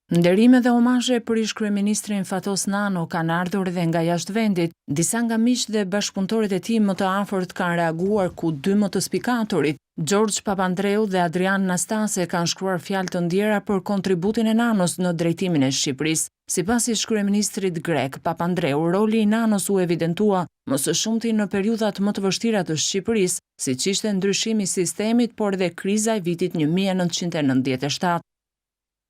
Nderime dhe omazhe për ish-kryeministrin Fatos Nano kanë ardhur dhe nga jashtë vendit. Disa nga miqtë dhe bashkëpunëtorët e tij më të afërt kanë reaguar, ku dy më të spikaturit, Gjorgj Papandreou dhe Adrian Nastase, kanë shkruar fjalë të ndjera për kontributin e Nanos në drejtimin e Shqipërisë. Sipas ish-kryeministrit grek Papandreou, roli i Nanos u evidentua më së shumti në periudhat më të vështira të Shqipërisë, siç ishte ndryshimi i sistemit, por dhe kriza e vitit 1997.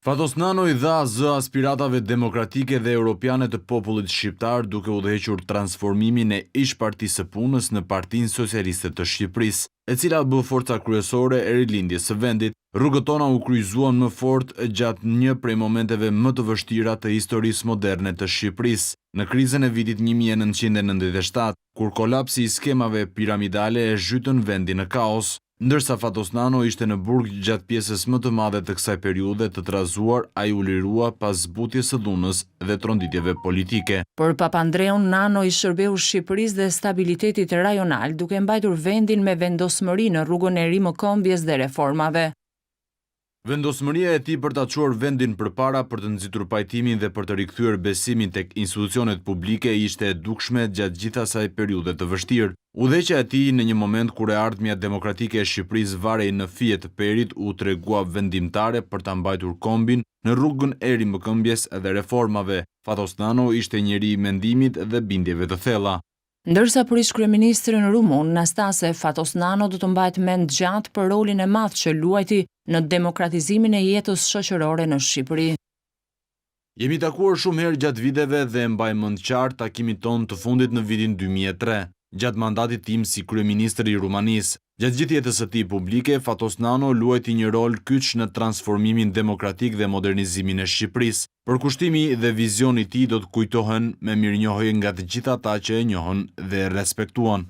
Fatos Nano i dha zë aspiratave demokratike dhe europiane të popullit shqiptar, duke udhëhequr transformimin e ish-partisë së punës në Partinë Socialiste të Shqipërisë, e cila bë forca kryesore e rilindjes së vendit. Rrugët tona u kryqëzuan më fort gjatë një prej momenteve më të vështira të historisë moderne të Shqipërisë, në krizën e vitit 1997, kur kolapsi i skemave piramidale e zhytën vendin në kaos. Ndërsa Fatos Nano ishte në burg gjatë pjesës më të madhe të kësaj periudhe të trazuar, ai u lirua pas zbutjes së dhunës dhe tronditjeve politike. Për Papandreou, Nano i shërbeu Shqipërisë dhe stabilitetit rajonal, duke mbajtur vendin me vendosmëri në rrugën e rimëkombjes dhe reformave. Vendosmëria e tij për ta çuar vendin përpara, për të nxitur pajtimin dhe për të rikthyer besimin tek institucionet publike ishte e dukshme gjatë gjithë asaj periudhe të vështirë. Udhëheqja e tij në një moment kur e ardhmja demokratike e Shqipërisë varej në fije të perit u tregua vendimtare për ta mbajtur kombin në rrugën e rimëkëmbjes dhe reformave. Fatos Nano ishte njeri i mendimit dhe bindjeve të thella. Ndërsa për ish-kryeministrin rumun Nastase, Fatos Nano do të mbahet mend gjatë për rolin e madh që luajti në demokratizimin e jetës shoqërore në Shqipëri. Jemi takuar shumë herë gjatë viteve dhe mbaj mend qartë takimin ton të fundit në vitin 2003, gjatë mandatit tim si kryeministër i Rumanisë. Gjatë gjithë jetës së tij publike, Fatos Nano luajti një rol kyç në transformimin demokratik dhe modernizimin e Shqipërisë. Përkushtimi dhe vizioni i tij do të kujtohen me mirënjohje nga të gjithë ata që e njohën dhe e respektuan.